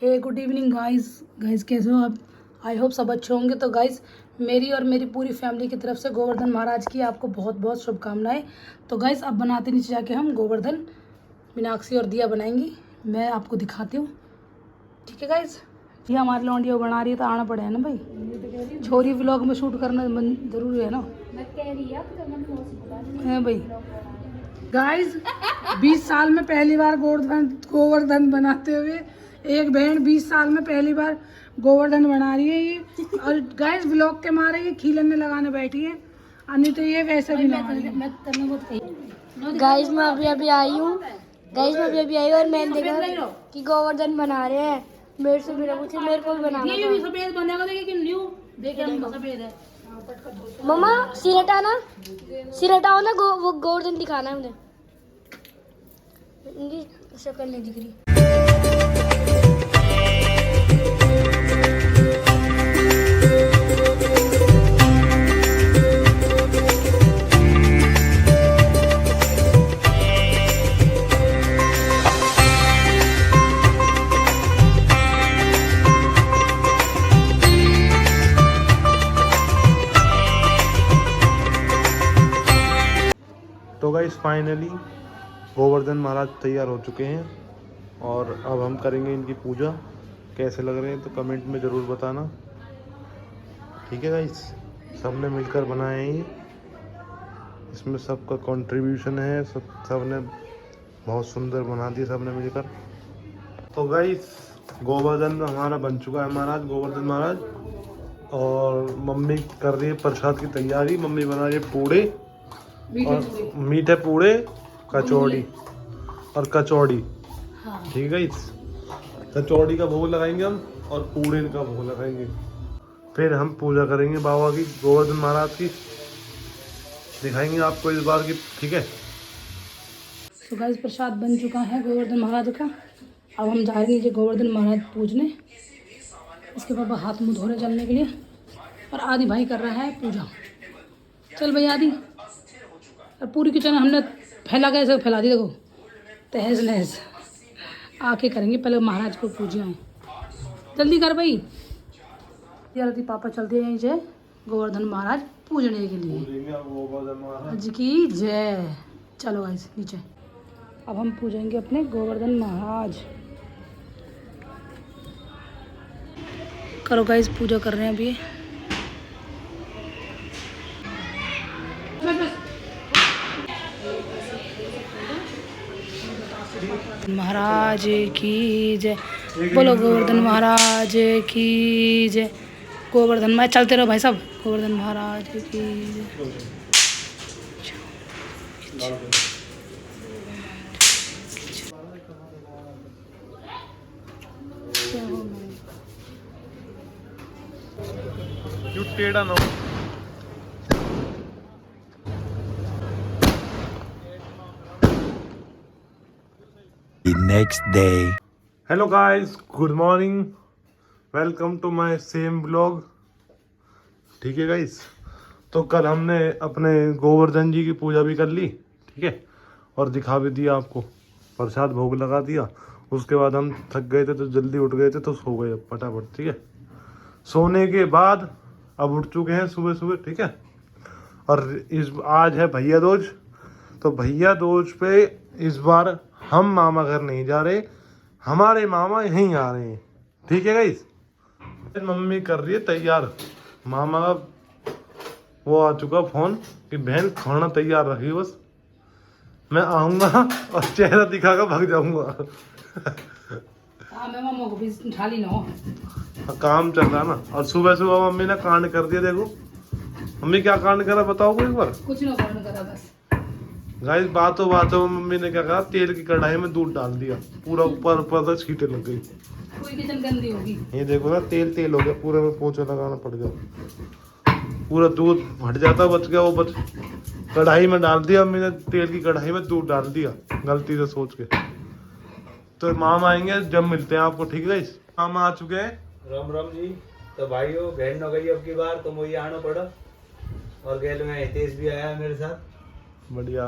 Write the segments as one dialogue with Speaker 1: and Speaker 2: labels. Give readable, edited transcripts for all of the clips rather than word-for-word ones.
Speaker 1: हे good evening guys कैसे हो आप? आई होप सब अच्छे होंगे। तो गाइस मेरी और मेरी पूरी फैमिली की तरफ से गोवर्धन महाराज की आपको बहुत बहुत शुभकामनाएं। तो गाइस अब बनाते नीचे जाके हम गोवर्धन, मीनाक्षी और दिया बनाएंगी। मैं आपको दिखाती हूँ, ठीक है गाइस। ये हमारी लौंडिया बना रही है तो आना पड़ेगा ना भाई, छोरी व्लॉग में शूट करना जरूरी है ना। है भाई गाइस 20 साल में पहली बार गोवर्धन बनाते हुए एक बहन 20 साल में पहली बार गोवर्धन बना रही है ये। और गाइस व्लॉग के मारे ये खीलने लगाने बैठी है, अन्य तो ये वैसे भी
Speaker 2: गाइस मैं अभी आई हूँ। और मैंने देखा कि गोवर्धन बना रहे हैं। मेरे से बिना पूछे मेरे को भी बनाना
Speaker 1: ये भी सफेद बनेगा, देखिए न्यू देखे हम सफेद है।
Speaker 2: मम्मा सिर हटाओ ना वो गोवर्धन दिखाना है मुझे। इनकी शक्ल नहीं दिख रही।
Speaker 3: तो गाइस फाइनली गोवर्धन महाराज तैयार हो चुके हैं और अब हम करेंगे इनकी पूजा। कैसे लग रहे हैं तो कमेंट में ज़रूर बताना, ठीक है गाइस। सबने मिलकर बनाए हैं ये, इसमें सबका कंट्रीब्यूशन है। सबने बहुत सुंदर बना दिया सबने मिलकर। तो गाइस गोवर्धन हमारा बन चुका है महाराज, गोवर्धन महाराज। और मम्मी कर रही है प्रसाद की तैयारी। मम्मी बना रही है पूड़े और मीठे पूड़े, कचौड़ी और कचौड़ी, ठीक है। इस कचौड़ी का भोग लगाएंगे हम और पूड़े का भोग लगाएंगे। फिर हम पूजा करेंगे बाबा की, गोवर्धन महाराज की, दिखाएंगे आपको इस बार की, ठीक है।
Speaker 1: तो गाइस प्रसाद बन चुका है गोवर्धन महाराज का। अब हम जा रहे हैं नीचे गोवर्धन महाराज पूजने। इसके पापा हाथ मुँह धो रहे जलने के लिए और आदि भाई कर रहा है पूजा। चल भाई आदि। और पूरी किचन हमने फैला के ऐसे फैला दी, देखो तहस नहस। आके करेंगे पहले महाराज को पूजा है, जल्दी कर भाई। जल्दी पापा चलते हैं जय गोवर्धन महाराज पूजने के लिए। आज की जय। चलो गाइस नीचे अब हम पूजेंगे अपने गोवर्धन महाराज। करो गाइस पूजा कर रहे हैं अभी। महाराज की जय, बोलो गोवर्धन महाराज की जय। गोवर्धन महाराज चलते रहो भाई सब। गोवर्धन महाराज की जय।
Speaker 3: यू टेढ़ा ना
Speaker 4: next day.
Speaker 3: Hello guys, good morning, welcome to my same blog, ठीक है गाइस। तो कल हमने अपने गोवर्धन जी की पूजा भी कर ली, ठीक है, और दिखा भी दिया आपको, प्रसाद भोग लगा दिया। उसके बाद हम थक गए थे तो जल्दी उठ गए थे तो सो गए फटाफट, ठीक है। सोने के बाद अब उठ चुके हैं सुबह सुबह, ठीक है। और आज है भैया दूज। तो भैया दूज पे इस बार हम मामा घर नहीं जा रहे, हमारे मामा यहीं आ रहे हैं, ठीक है गाइस। मम्मी कर रही है तैयार। मामा का वो आ चुका फोन कि बहन खाना तैयार रखी, बस मैं आऊँगा और चेहरा दिखा कर भाग जाऊँगा।
Speaker 1: मामा को भी ठाली ना हो।
Speaker 3: काम चल रहा ना। और सुबह सुबह मम्मी ने कांड कर दिया, देखो मम्मी क्या कांड करा बताओ एक बार।
Speaker 1: कुछ ना कांड करा बस
Speaker 3: गाइस, बातों बातों में मम्मी ने क्या कहा, तेल की कढ़ाई में दूध डाल दिया, पूरा ऊपर ऊपर से छींटे लग गई।
Speaker 1: पूरी किचन गंदी होगी।
Speaker 3: ये देखो ना, तेल हो गया पूरे में, पोछा लगाना पड़ गया। पूरा दूध फट जाता, बच गया वो, बच कढ़ाई में डाल दिया मम्मी ने, तेल की कढ़ाई में दूध डाल दिया गलती से सोच के। तो मामा आएंगे जब मिलते हैं आपको, ठीक है गाइस। मामा आ चुके हैं।
Speaker 5: राम राम जी। तो भाइयों बहन हो गई अब की बार, तो मुझे आना पड़ा। और गैल में हितेश भी आया मेरे साथ,
Speaker 3: बढ़िया।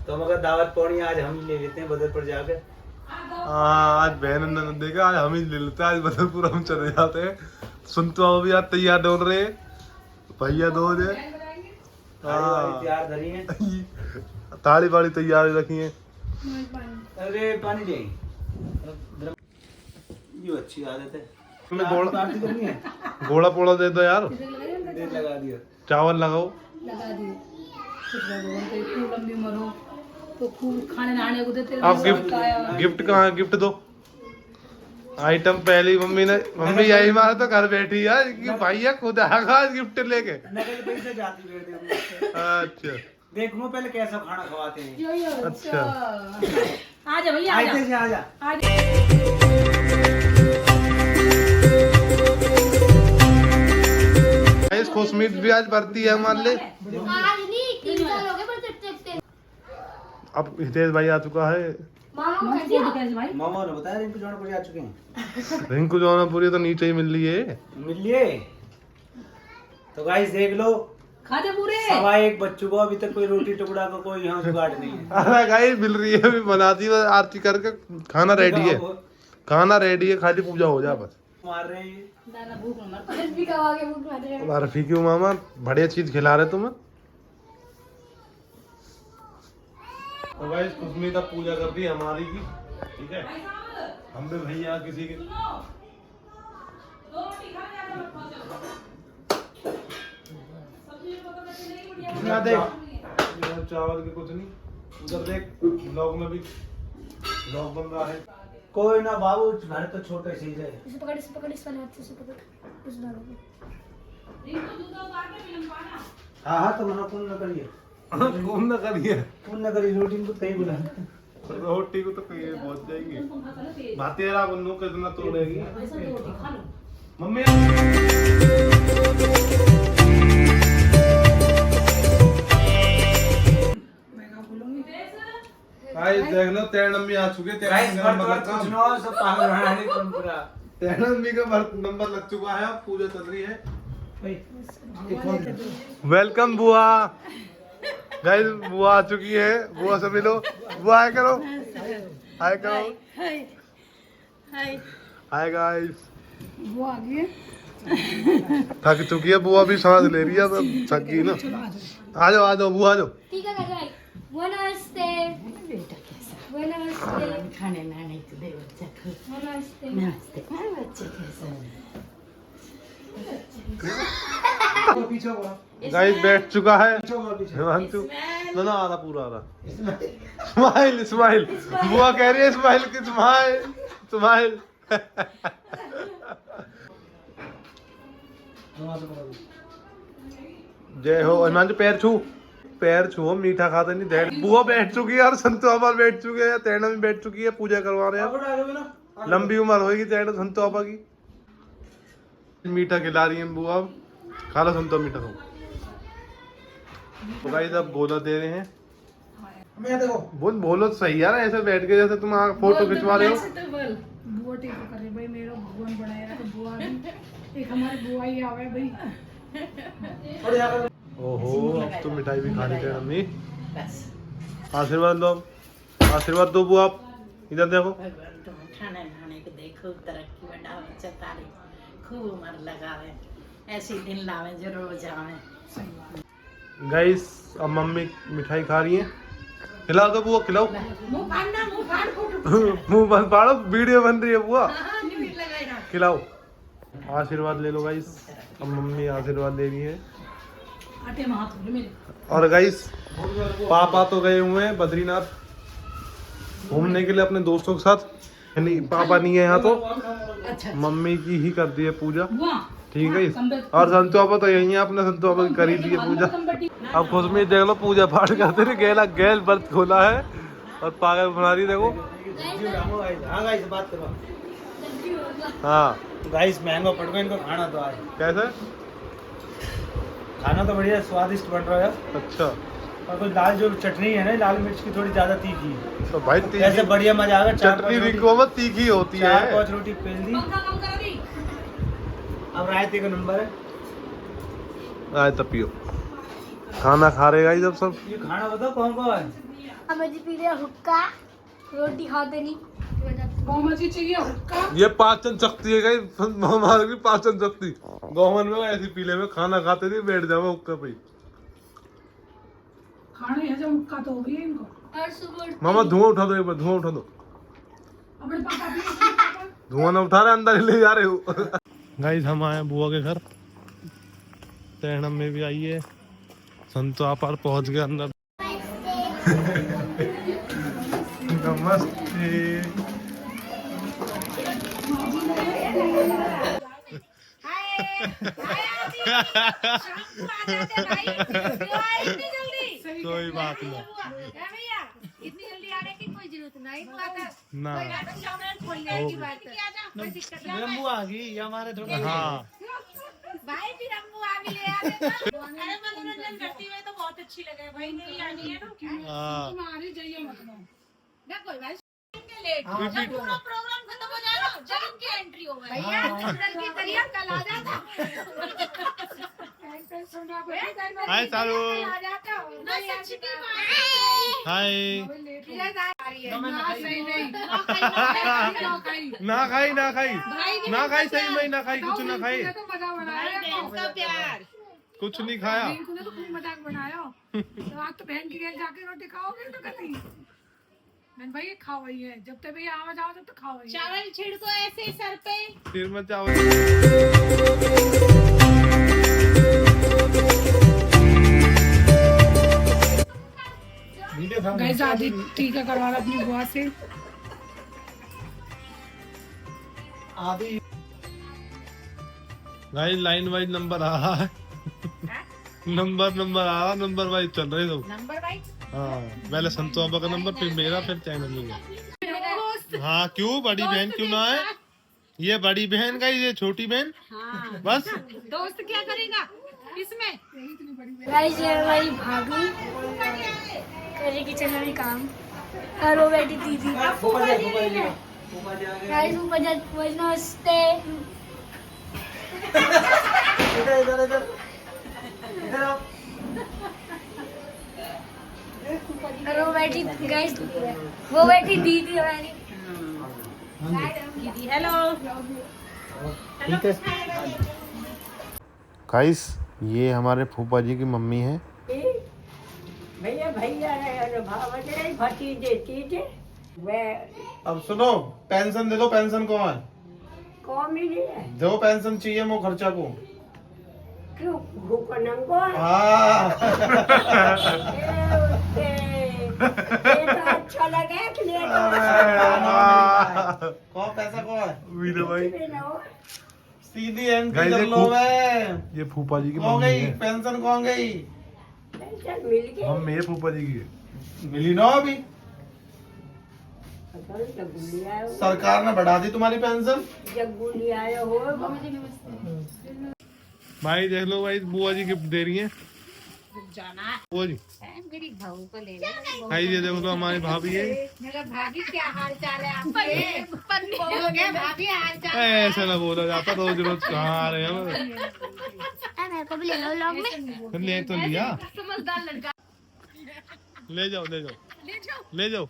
Speaker 5: तो मगर दावत पौनी आज हम ले लेते हैं बदर पर जाकर।
Speaker 3: हाँ, आज बहन ने देखा, आज हम ही ले लेते हैं, आज बदलपुर हम चले जाते हैं। सुनते हो भी आज तैयार हो रहे भैया दो जे।
Speaker 5: तैयार धरी है।
Speaker 3: ताली वाली तैयार रखी है।
Speaker 5: अरे पानी दे, ये अच्छी आदत है।
Speaker 3: तुम्हें
Speaker 5: आरती करनी है,
Speaker 3: घोड़ा पोड़ा दे दो यार।
Speaker 5: देर लगा दिया।
Speaker 3: चावल लगाओ।
Speaker 1: लगा दिए। खुश रहो भगवान तेरी खूब लंबी उम्र हो, तो खूब खाने नहाने को देते
Speaker 3: आप गिफ्ट कहाँ है? गिफ्ट दो। आइटम पहली मम्मी यही मारा तो घर बैठी यार कि भैया खुद आगा गिफ्ट लेके।
Speaker 5: नकल पैसे जाती बेट दे।
Speaker 3: अच्छा
Speaker 5: देख मुँह पहले कैसा खाना खवाते हैं।
Speaker 3: अच्छा
Speaker 1: आ जा भैया, आ जा।
Speaker 5: आते से आ जा।
Speaker 1: आ जा।
Speaker 3: इस खुशमीद भी आज भरती है हमारे लिए।
Speaker 2: आज नहीं 3 साल हो गए पर चटचटते।
Speaker 3: अब हितेश भाई आ चुका है।
Speaker 2: मामा
Speaker 1: मम्मी
Speaker 2: कर दिया।
Speaker 1: फोटो कैसे भाई?
Speaker 5: मामा ने बताया रिंकू जौनपुरी आ चुके हैं।
Speaker 3: रिंकू जौनपुरी तो नीचे ही मिल रही है।
Speaker 5: मिलिए तो गाइस देख लो,
Speaker 1: खाते पूरे।
Speaker 5: 1:15 बज चुका, अभी तक कोई रोटी टुकड़ा का कोई यहाँ जुगाड़ नहीं है।
Speaker 3: अरे गाइस मिल रही है, अभी बनाती है आरती करके। खाना रेडी है, खाना रेडी है, खाली पूजा हो जाए बस।
Speaker 5: मार रहे हैं
Speaker 1: दादा भूख न मर।
Speaker 2: आज भी कमा के भूख मार रहे हैं।
Speaker 3: रफी क्यों मामा, बढ़िया चीज खिला रहे तुम्हें। तो भाई खुशमीद अब पूजा कर दी हमारी की, ठीक है। हम भी भैया किसी के
Speaker 5: ना देख,
Speaker 3: इधर चावल के कुछ नहीं, उधर देख ब्लॉग में भी ब्लॉग बन रहा है।
Speaker 5: कोई ना बाबू, घर तो छोटे से ही है।
Speaker 2: इसे पकड़, इस वाले हाथ से पकड़। उस डालो।
Speaker 5: हाँ तो मना कौन न करिए,
Speaker 3: कौन न करिए,
Speaker 5: कौन न करिए, रोटी को कहीं बुला।
Speaker 3: रोटी को तो कहीं पहुंच जाएंगे। भातेरा बन्नू कितना तोड़ेगी मम्मी। गाइस देख लो, तेरनम्बी आ चुके। तेरनम्बी का नंबर लग चुका है, अब पूजा चल रही है। वेलकम बुआ। गाइस बुआ आ चुकी है, बुआ से मिलो। बुआ हाय करो, हाय करो, हाय गाइस।
Speaker 1: वो आ गई है।
Speaker 3: थक चुकी है बुआ, भी सांस ले रही है, तो थक गई ना। आ जाओ आ जाओ बुआ, आ जाओ।
Speaker 2: ठीक है भाई। नमस्ते
Speaker 1: बेटा कैसा?
Speaker 2: नमस्ते
Speaker 1: खाने नाने को दे बच्चा को।
Speaker 2: नमस्ते।
Speaker 1: नमस्ते। अरे बच्चे कैसे हैं?
Speaker 3: गाइस बैठ चुका है हिमांशु। ना ना आ रहा, पूरा आ रहा। स्माइल स्माइल, बुआ कह रही है स्माइल की, स्माइल स्माइल। जय हो। हिमांशु पैर छू, पैर छुओ, मीठा खाते नहीं। डैड बुआ बैठ चुकी है और संतो अमर बैठ चुके हैं, तेरना भी बैठ चुकी है, पूजा करवा रहे हैं। लंबी उम्र होगी तेरना संतो आपा की। मीठा खिला रही है बुआ, खा लो संतो मीठा खाओ। तो गाइस अब गोला दे रहे हैं। बोलो तो सही यार, ऐसे बैठ के जैसे तुम फोटो खिंचवा रहे हो।
Speaker 1: बुआ टेको करे भाई, मेरा भगवान बनाया तो बुआ भी एक हमारी बुआ ही आवे भाई।
Speaker 3: ओहो, अब तो मिठाई भी खा लेते हैं मम्मी। आशीर्वाद लो, आशीर्वाद दो बुआ। आप इधर देखो।
Speaker 4: खाने खाने को देखो, तरक्की बढ़ावे, चतारे खूब उम्र लगावे, ऐसे दिन लावे जो रोज आवे।
Speaker 3: गाइस अब मम्मी मिठाई खा रही है। खिलाओ तो बुआ, खिलाओ।
Speaker 4: मुंह फाड़ना, मुंह फाड़ फोटो।
Speaker 3: मुंह बंद पाड़ो, वीडियो बन रही है बुआ।
Speaker 4: नहीं लगाई ना।
Speaker 3: खिलाओ, आशीर्वाद ले लो गाइस। अब मम्मी आशीर्वाद दे रही है।
Speaker 1: आटे में हाथ मेरे।
Speaker 3: और गाइस पापा तो गए हुए हैं बद्रीनाथ घूमने के लिए अपने दोस्तों के साथ। नहीं पापा नहीं है यहाँ, तो
Speaker 1: अच्छा
Speaker 3: मम्मी की ही कर दी है पूजा,
Speaker 1: बुआ
Speaker 3: ठीक है। और संतु पापा तो यही है, अपने संतु पापा की करी दी है पूजा। अब खुशमी देख लो, पूजा पाठ करते रहे। गेला गैल व्रत खोला है और पागल बना रही देखो।
Speaker 5: हाँ गाइस बात करो।
Speaker 3: हाँ
Speaker 5: गाइस महंगा पड़ गया इनको खाना, तो आज
Speaker 3: कैसे
Speaker 5: खाना तो बढ़िया स्वादिष्ट बन रहा है।
Speaker 3: अच्छा,
Speaker 5: और कुछ लाल जो चटनी है ना, लाल मिर्च की थोड़ी ज्यादा तीखी है,
Speaker 3: तो भाई
Speaker 5: ऐसे बढ़िया मजा आ गया।
Speaker 3: चटनी रिंको में तीखी होती है।
Speaker 5: 4-5 रोटी पेल दी। अब रायते का नंबर है।
Speaker 3: आए तब पियो, खाना खा रहे गाइस अब सब।
Speaker 5: ये खाना बताओ कौन कौन है।
Speaker 2: हमें जी पी लिया हुक्का, रोटी खाते नहीं।
Speaker 1: गौमा जी चाहिए हुक्का।
Speaker 3: ये पाचन शक्ति है गाइस, हमारी भी पाचन शक्ति। गौवन में ऐसी पीले में खाना खाते नहीं बैठ जाओ हुक्का पे।
Speaker 1: खाने हजम हुक्का तो हो गई है इनको।
Speaker 2: और सुबह
Speaker 3: मामा धुआं उठा दो, एक बार धुआं उठा दो।
Speaker 1: अपने पापा भी
Speaker 3: धुआं ना उठा रहे, अंदर ही ले जा रहे हो। गाइस हम आए बुआ के घर, तैणम में भी आई है, संतो आपार पहुंच गए अंदर। नमस्ते। कोई बात नहीं
Speaker 2: इतनी जल्दी आने की कोई जरूरत नहीं
Speaker 3: ना।
Speaker 5: रम्बू आ गई हमारे थोड़ा।
Speaker 3: हाँ
Speaker 4: भाई भी रंगू आ भी ले आते तो अरे मनोरंजन करती हुए तो बहुत अच्छी लगे भाई, नहीं आनी है ना।
Speaker 3: हाँ।
Speaker 1: तुम्हारी जाइए मतलब
Speaker 4: ना कोई भाई लेट जब पूरा प्रोग्राम खत्म हो जाएगा जब इनकी एंट्री हो भैया जल्दी की करिए, कल आ जाता।
Speaker 3: हाय सारू।
Speaker 4: आ जाता ना सच्ची की
Speaker 3: हाय।
Speaker 1: ना खाई
Speaker 3: ना खाई ना खाई सही में ना खाई, कुछ ना खाई,
Speaker 1: तो मजाक बनाया
Speaker 4: प्यार
Speaker 3: कुछ नहीं खाया।
Speaker 1: तूने तो खूब मजाक बनाया। तो आज तो बहन की घर जाके रोटी खाओगे तो कभी बहन भाई खाओ ही है, जब तक भैया आवाज आओ तब तो खाओ ही।
Speaker 4: चावल छिड़को ऐसे ही सर पे।
Speaker 3: फिर मत जाओ।
Speaker 1: गाइस आदि टीका करवा रहा अपनी बुआ से।
Speaker 3: गाइस लाइन वाइज नंबर आ रहा है। नंबर आ रहा, नंबर वाइज चल रहे सब।
Speaker 4: नंबर वाइज
Speaker 3: हाँ पहले संतों का नंबर, फिर मेरा, फिर चैनल में। हाँ क्यों बड़ी बहन क्यों ना है? ये बड़ी बहन का, ये छोटी बहन।
Speaker 4: हाँ
Speaker 3: बस
Speaker 4: दोस्त क्या करेगा इसमें।
Speaker 2: गाइस ये हमारी भाभी करे किचन में काम और वो बैठी दीदी। गाइस ऊपर नमस्ते। और वो बैठी गाइस, वो बैठी दीदी हमारी।
Speaker 4: दीदी हेलो।
Speaker 3: गाइस ये हमारे फूफा जी की मम्मी है।
Speaker 6: भैया भतीजे तीजे वे
Speaker 3: अब सुनो, पेंशन दे दो, पेंशन कौन है?
Speaker 6: कौन मिली है
Speaker 3: दो पेंशन चाहिए मो खर्चा को।
Speaker 6: क्यों भूख नंगो तो अच्छा लगे कि ले
Speaker 3: कौन पैसा कौन है? वीरे भाई
Speaker 6: लो
Speaker 3: सीधी एंट्री कर लो। ये फूफा जी की मम्मी है। पेंशन कौन गई?
Speaker 6: पेंशन मिल गई।
Speaker 3: हम मेरे फूफा जी की मिली ना अभी।
Speaker 6: जगुली आयो
Speaker 3: सरकार ने बढ़ा दी तुम्हारी पेंशन।
Speaker 6: जगुली आयो हो
Speaker 3: भाई देख लो भाई, बुआ जी गिफ्ट दे रही है।
Speaker 4: जाना
Speaker 3: बुआ जी
Speaker 4: मेरी बहू को ले लो।
Speaker 3: भाई ये देखो, तो हमारी भाभी है।
Speaker 4: मेरा भाभी क्या हाल चाल है आपके? हो गया भाभी हाल चाल।
Speaker 3: ऐसा ना बोला जाता, रोज रोज कहाँ आ रहे हैं।
Speaker 2: मेरे को भी ले लो व्लॉग में।
Speaker 3: ले तो लिया,
Speaker 4: समझदार लड़का।
Speaker 3: ले जाओ ले जाओ ले जाओ,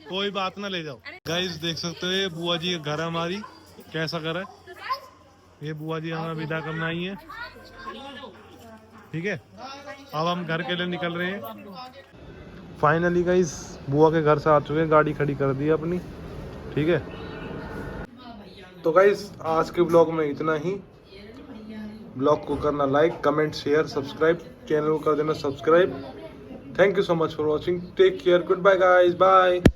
Speaker 3: कोई बात ना, ले जाओ। गाइस देख सकते हो ये बुआ जी का घर है हमारी, कैसा घर है। ये बुआ जी हमें विदा करना ही है, ठीक है। अब हम घर के लिए निकल रहे हैं। फाइनली गाइस बुआ के घर से आ चुके हैं, गाड़ी खड़ी कर दी है अपनी, ठीक है। तो गाइस आज के ब्लॉग में इतना ही। ब्लॉग को करना like, comment, share, subscribe, channel को कर देना subscribe. Thank you so much for watching. Take care. Goodbye guys. Bye.